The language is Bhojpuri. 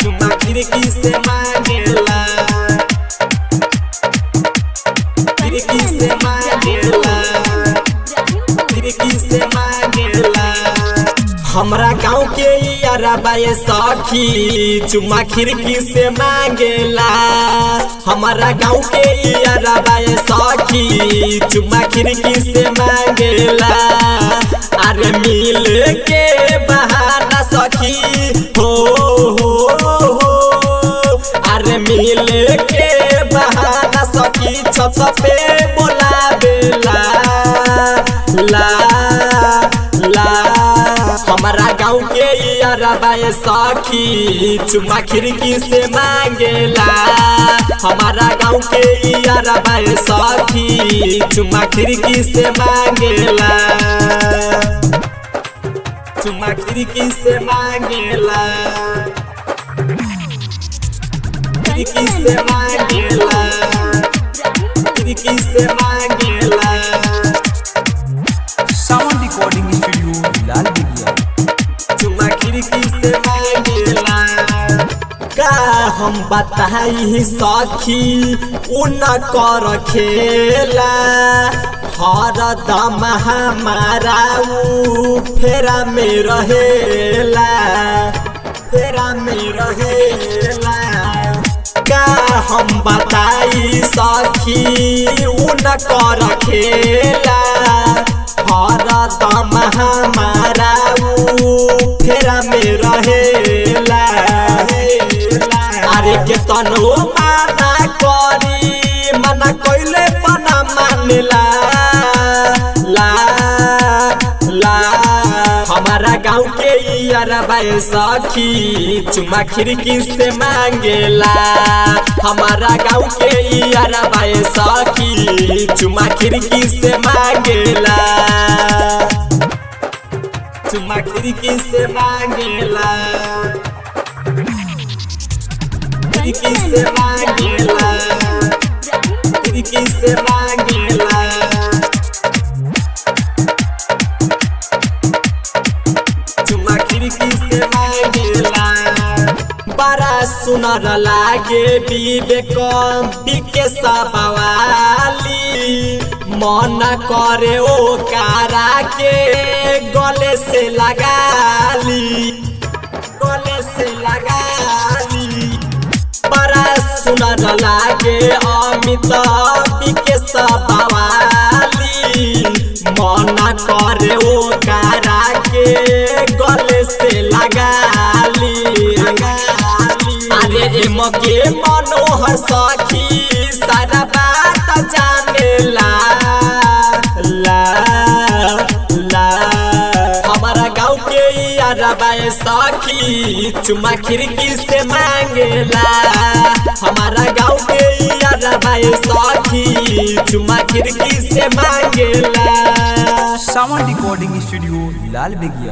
चुमा खिड़की से मांगेला, खिड़की से मांगेला, खिड़की से मांगेला। हमरा गाँव के यारबा ये सखी चुमा खिड़की से मांगेला। हमारा गाँव के यारबा ये सखी चुमा खिड़की से मांगेला। अरे मिल के बहाना सखी हो, अरे मिल के बहाना सखी छत पे बोलावेला ला ला। हमारा गाँव के यारबा ये सखी चुमा खिड़की से मांगेला। हमारा गाँव के यारबा ये सखी चुमा खिड़की से मांगेला, चुमा खिड़की से मांगेला, खिड़की से मांगेला, खिड़की से मांगेला। साउंड रिकॉर्डिंग स्टूडियो लाल बिगिया। चुमा खिड़की से मांगेला। का हम बताई सखी उन कर खेला, हर दम हमारा ऊ फेरा में रहेला, फेरा में रहेला। का हम बताई सखी उन कर खेला, हर दम हमारा ऊ फेरा में रहेला। अरे के तनो माना करी मना कोइले पना मानेला ला ला। हमारा गाँव के यारबा ये सखी चुमा खिड़की से मांगेला। हमारा गाँव के यारबा ये सखी चुमा खिड़की से मांगेला, चुमा खिड़की से मांगेला, खिड़की से मांगेला, खिड़की से मांगेला। चुमा खिड़की से मांगेला। बड़ा सुनर लागे विवेक बिके सवाली, मन करे ओ कारा के गले से लगाली, गले से लगाली। बड़ा सुनर लागे अमित बिके सवाली, मन करे ओ कारा के गले से लगाली। अरे एम के मनोहर सखी सारा बात जानेला ला ला। हमारा गाँव के यारबा ये सखी चुमा खिड़की से मांगेला। हमारा गाँव के यारबा ये सखी चुमा खिड़की से मांगेला। साउंड रिकॉर्डिंग स्टूडियो लाल बिगिया।